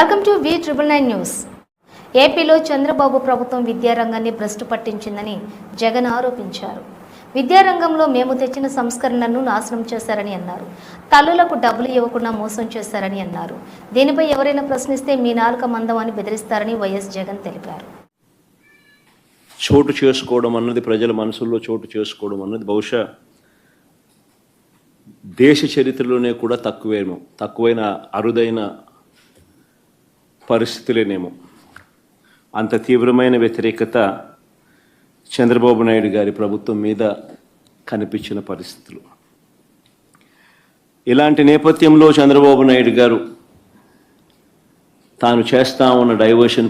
Welcome to V999 news. ఏపీలో చంద్రబాబు ప్రభుత్వం విద్యారంగాన్ని భ్రష్టు పట్టించిందని జగన్ ఆరోపించారు. విద్యారంగంలో మేము తెచ్చిన సంస్కరణలను నాశనం చేశారని అన్నారు. తల్లులకు డబ్బులు ఇవ్వకుండా మోసం చేశారని అన్నారు. దీనిపై ఎవరైనా ప్రశ్నిస్తే మీ నాలుక మందం అని బెదిరిస్తారని వైఎస్ జగన్ తెలిపారు. చోటు చేసుకోవడం అన్నది, ప్రజల మనసుల్లో చోటు చేసుకోవడం అన్నది బహుశా దేశ చరిత్రలోనే కూడా తక్కువైన అరుదైన పరిస్థితులేనేమో. అంత తీవ్రమైన వ్యతిరేకత చంద్రబాబు నాయుడు గారి ప్రభుత్వం మీద కనిపించిన పరిస్థితులు. ఇలాంటి నేపథ్యంలో చంద్రబాబు నాయుడు గారు తాను చేస్తా ఉన్న డైవర్షన్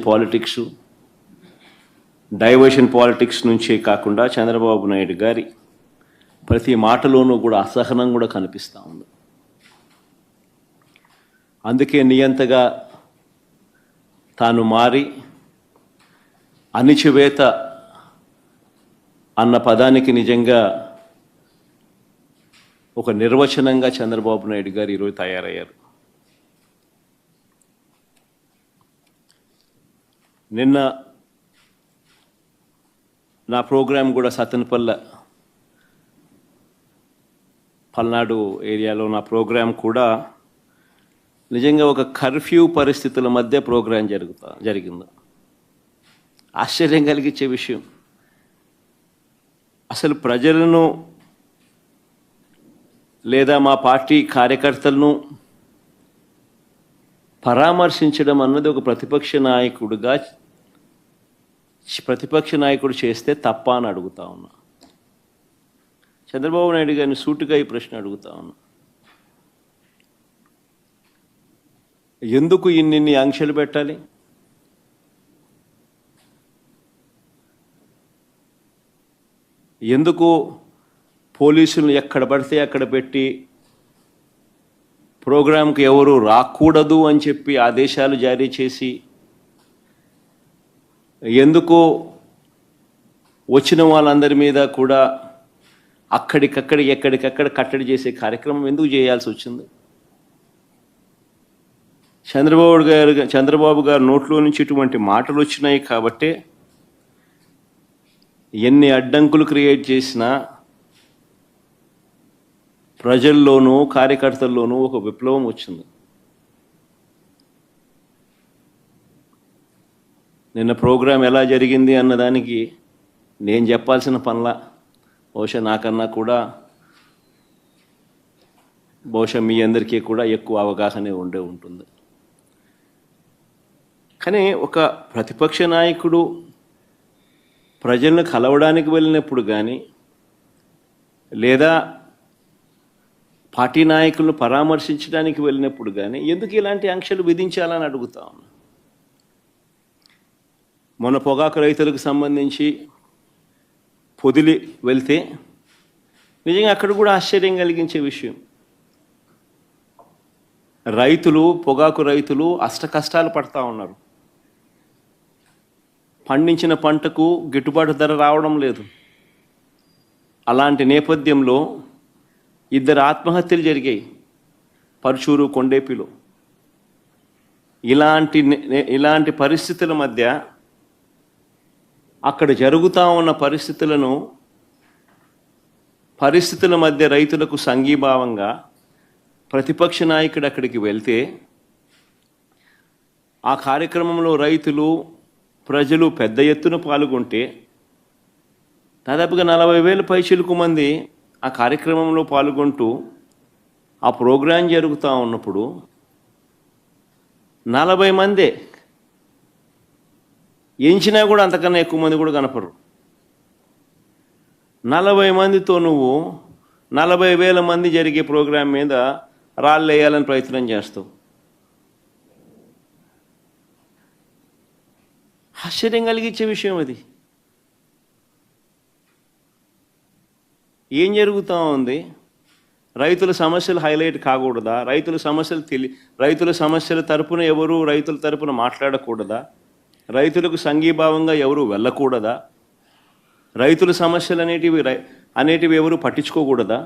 పాలిటిక్స్ నుంచే కాకుండా చంద్రబాబు నాయుడు గారి ప్రతి మాటలోనూ కూడా అసహనం కూడా కనిపిస్తూ ఉంది. అందుకే నియంతగా తాను మారి అణిచివేత అన్న పదానికి నిజంగా ఒక నిర్వచనంగా చంద్రబాబు నాయుడు గారు ఈరోజు తయారయ్యారు. నిన్న నా ప్రోగ్రాం కూడా పల్నాడు ఏరియాలో నా ప్రోగ్రాం కూడా నిజంగా ఒక కర్ఫ్యూ పరిస్థితుల మధ్య ప్రోగ్రాం జరిగింది. ఆశ్చర్యం కలిగించే విషయం, అసలు ప్రజలను లేదా మా పార్టీ కార్యకర్తలను పరామర్శించడం అన్నది ఒక ప్రతిపక్ష నాయకుడు చేస్తే తప్ప అని అడుగుతా ఉన్నా. చంద్రబాబు నాయుడు గారిని సూటిగా ఈ ప్రశ్న అడుగుతా ఉన్నా. ఎందుకు ఇన్ని ఆంక్షలు పెట్టాలి? ఎందుకు పోలీసులను ఎక్కడ పడితే అక్కడ పెట్టి ప్రోగ్రాంకి ఎవరు రాకూడదు అని చెప్పి ఆదేశాలు జారీ చేసి, ఎందుకు వచ్చిన వాళ్ళందరి మీద కూడా ఎక్కడికక్కడ కట్టడి చేసే కార్యక్రమం ఎందుకు చేయాల్సి వచ్చింది? చంద్రబాబు గారు నోట్లో నుంచి ఇటువంటి మాటలు వచ్చినాయి కాబట్టే ఎన్ని అడ్డంకులు క్రియేట్ చేసినా ప్రజల్లోనూ కార్యకర్తల్లోనూ ఒక విప్లవం వచ్చింది. నిన్న ప్రోగ్రాం ఎలా జరిగింది అన్నదానికి నేను చెప్పాల్సిన పనిలా, బహుశా నాకన్నా కూడా మీ అందరికీ కూడా ఎక్కువ అవగాహన ఉంటుంది. కానీ ఒక ప్రతిపక్ష నాయకుడు ప్రజలను కలవడానికి వెళ్ళినప్పుడు కానీ, లేదా పార్టీ నాయకులను పరామర్శించడానికి వెళ్ళినప్పుడు కానీ ఎందుకు ఇలాంటి ఆంక్షలు విధించాలని అడుగుతా ఉన్నా. మొన్న పొగాకు రైతులకు సంబంధించి పొదిలి వెళ్తే నిజంగా అక్కడ కూడా ఆశ్చర్యం కలిగించే విషయం, పొగాకు రైతులు కష్టాలు పడతా ఉన్నారు. పండించిన పంటకు గిట్టుబాటు ధర రావడం లేదు. అలాంటి నేపథ్యంలో 2 ఆత్మహత్యలు జరిగాయి పరుచూరు, కొండేపిలో. ఇలాంటి పరిస్థితుల మధ్య అక్కడ జరుగుతూ ఉన్న పరిస్థితుల మధ్య రైతులకు సంఘీభావంగా ప్రతిపక్ష నాయకుడు అక్కడికి వెళ్తే ఆ కార్యక్రమంలో ప్రజలు పెద్ద ఎత్తున పాల్గొంటే దాదాపుగా 40,000 పైచిలుకు మంది ఆ కార్యక్రమంలో పాల్గొంటూ ఆ ప్రోగ్రాం జరుగుతూ ఉన్నప్పుడు 40 మందే ఎంచినా కూడా అంతకన్నా ఎక్కువ మంది కూడా కనపడరు. 40 మందితో నువ్వు 40,000 మంది జరిగే ప్రోగ్రాం మీద రాళ్ళు వేయాలని ప్రయత్నం చేస్తావు. ఆశ్చర్యం కలిగించే విషయం అది. ఏం జరుగుతూ ఉంది? రైతుల సమస్యలు హైలైట్ కాకూడదా? రైతుల సమస్యల తరపున ఎవరు రైతుల తరపున మాట్లాడకూడదా? రైతులకు సంఘీభావంగా ఎవరు వెళ్ళకూడదా? రైతుల సమస్యలు అనేటివి ఎవరు పట్టించుకోకూడదా?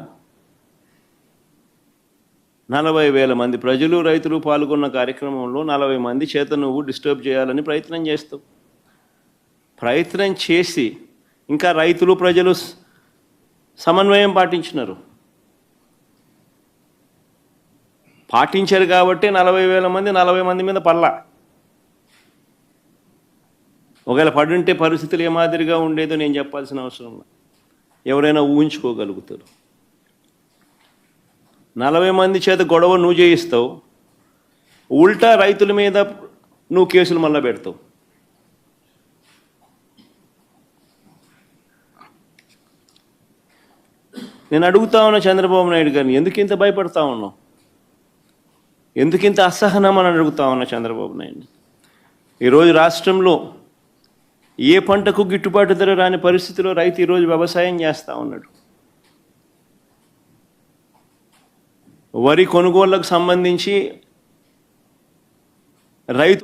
40,000 మంది ప్రజలు రైతులు పాల్గొన్న కార్యక్రమంలో 40 మంది చేత నువ్వు డిస్టర్బ్ చేయాలని ప్రయత్నం చేస్తావు. ప్రయత్నం చేసి ఇంకా రైతులు ప్రజలు సమన్వయం పాటించారు కాబట్టి 40,000 మంది 40 మంది మీద పడలా. ఒకవేళ పడుంటే పరిస్థితులు ఏ మాదిరిగా ఉండేదో నేను చెప్పాల్సిన అవసరం లేదు, ఎవరైనా ఊహించుకోగలుగుతారు. 40 మంది చేత గొడవ నువ్వు చేయిస్తావు, ఉల్టా రైతుల మీద నువ్వు కేసులు మళ్ళా పెడతావు. నేను అడుగుతా ఉన్నా చంద్రబాబు నాయుడు గారిని, ఎందుకు ఇంత భయపడతా ఉన్నావు, ఎందుకు ఇంత అసహనం అని అడుగుతా ఉన్నా చంద్రబాబు నాయుడు. ఈరోజు రాష్ట్రంలో ఏ పంటకు గిట్టుబాటు ధర రాని పరిస్థితిలో రైతు ఈరోజు వ్యవసాయం చేస్తూ ఉన్నాడు. వరి కొనుగోళ్లకు సంబంధించి రైతు